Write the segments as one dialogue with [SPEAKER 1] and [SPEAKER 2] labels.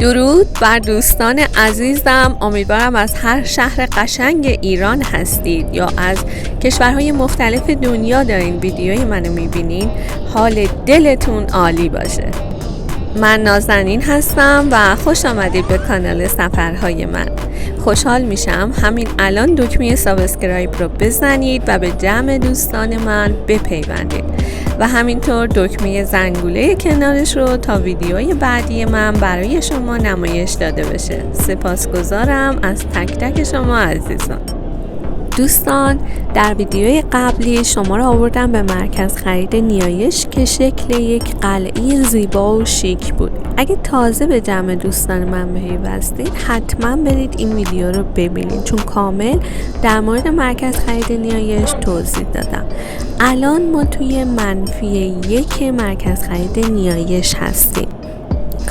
[SPEAKER 1] درود بر دوستان عزیزم، امیدوارم از هر شهر قشنگ ایران هستید یا از کشورهای مختلف دنیا دارین ویدیوی منو میبینین، حال دلتون عالی باشه. من نازنین هستم و خوش آمدید به کانال سفرهای من. خوشحال میشم همین الان دکمه سابسکرایب رو بزنید و به جمع دوستان من بپیوندید و همینطور دکمه زنگوله کنارش رو تا ویدیوهای بعدی من برای شما نمایش داده بشه. سپاسگزارم از تک تک شما عزیزان. دوستان، در ویدیوی قبلی شما رو آوردم به مرکز خرید نیایش که شکل یک قلعه زیبا و شیک بود. اگه تازه به جمع دوستان من پیوستید حتما برید این ویدیو رو ببینید، چون کامل در مورد مرکز خرید نیایش توضیح دادم. الان ما توی منفی 1 مرکز خرید نیایش هستیم.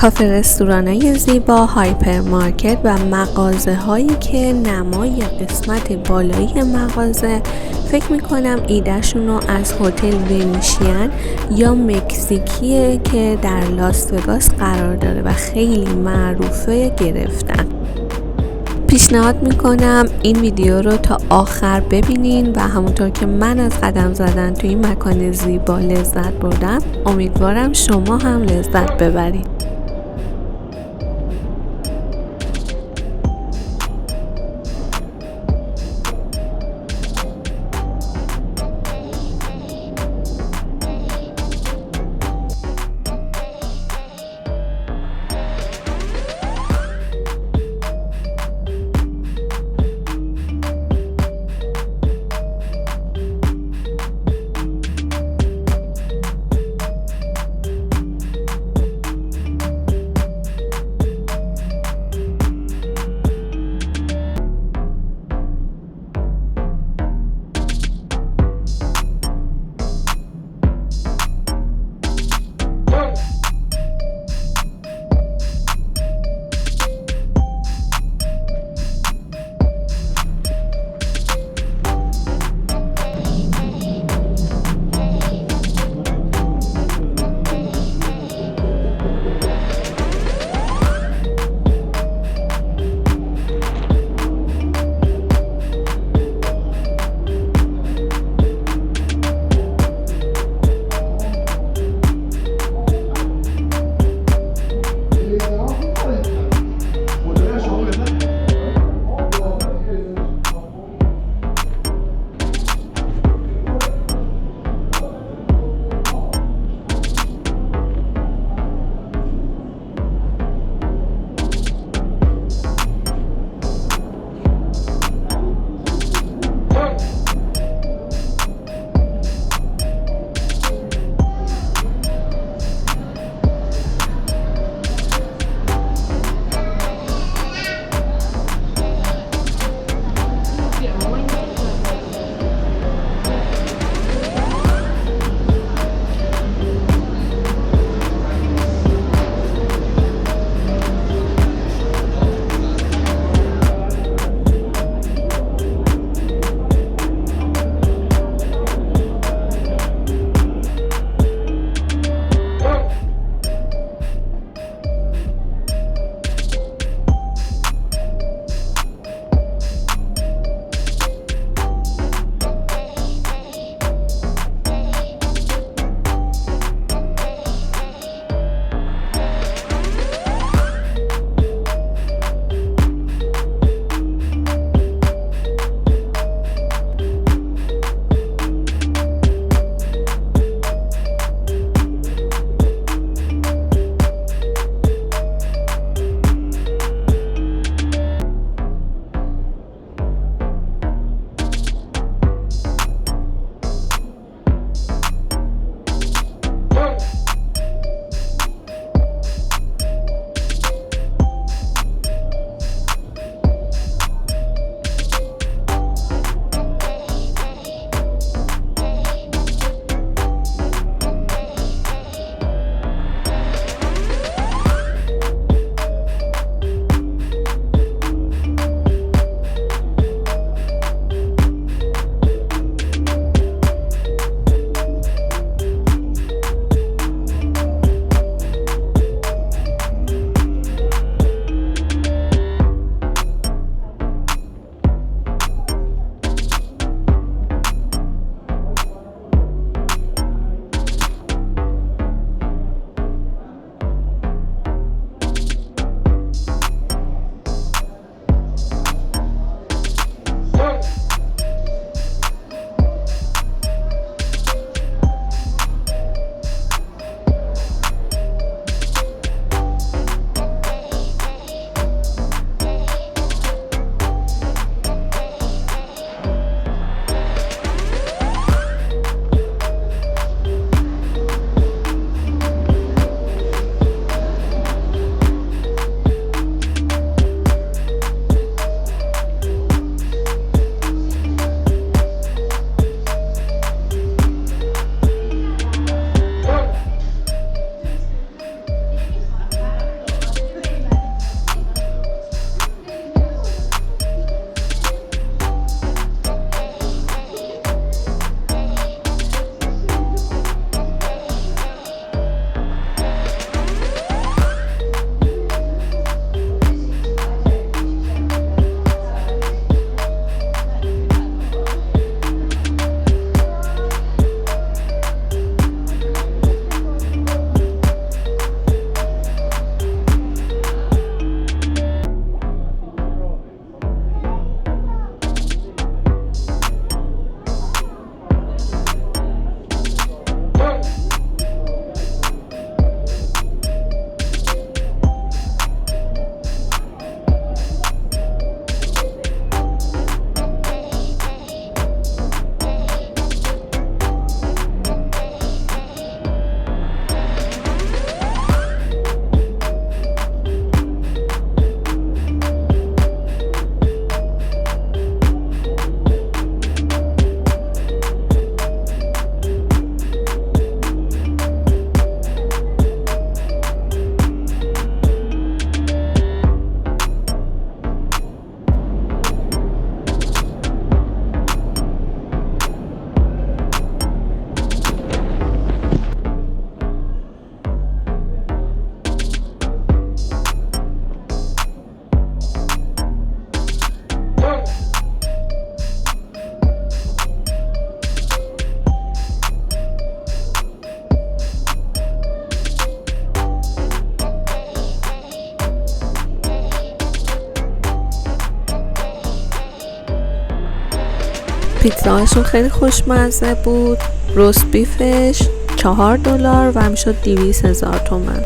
[SPEAKER 1] کافه، رستوران‌های زیبا، هایپرمارکت و مغازه هایی که نمای قسمت بالایی مغازه فکر میکنم ایدهشون رو از هتل ونیشین یا مکزیکیه که در لاس وگاس قرار داره و خیلی معروفه گرفتن. پیشنهاد میکنم این ویدیو رو تا آخر ببینین و همونطور که من از قدم زدن توی این مکان زیبا لذت بردم، امیدوارم شما هم لذت ببرید. پیتزاهاشون خیلی خوشمزه بود. روست بیفش $4 و میشد 200,000 تومان.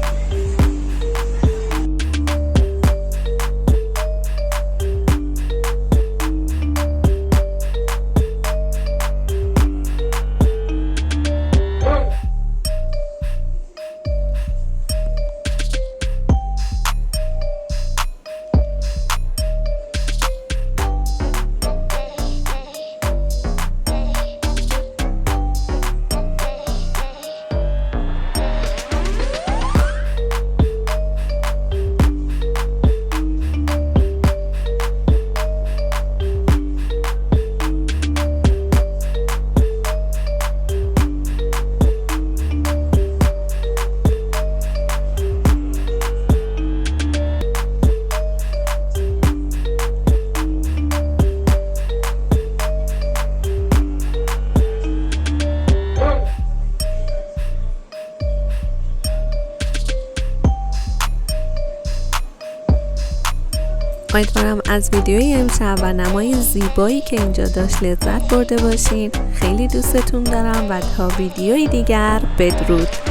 [SPEAKER 1] امیدوارم از ویدیوی امشب و نمای زیبایی که اینجا داشت لذت برده باشین. خیلی دوستتون دارم و تا ویدیوی دیگر بدرود.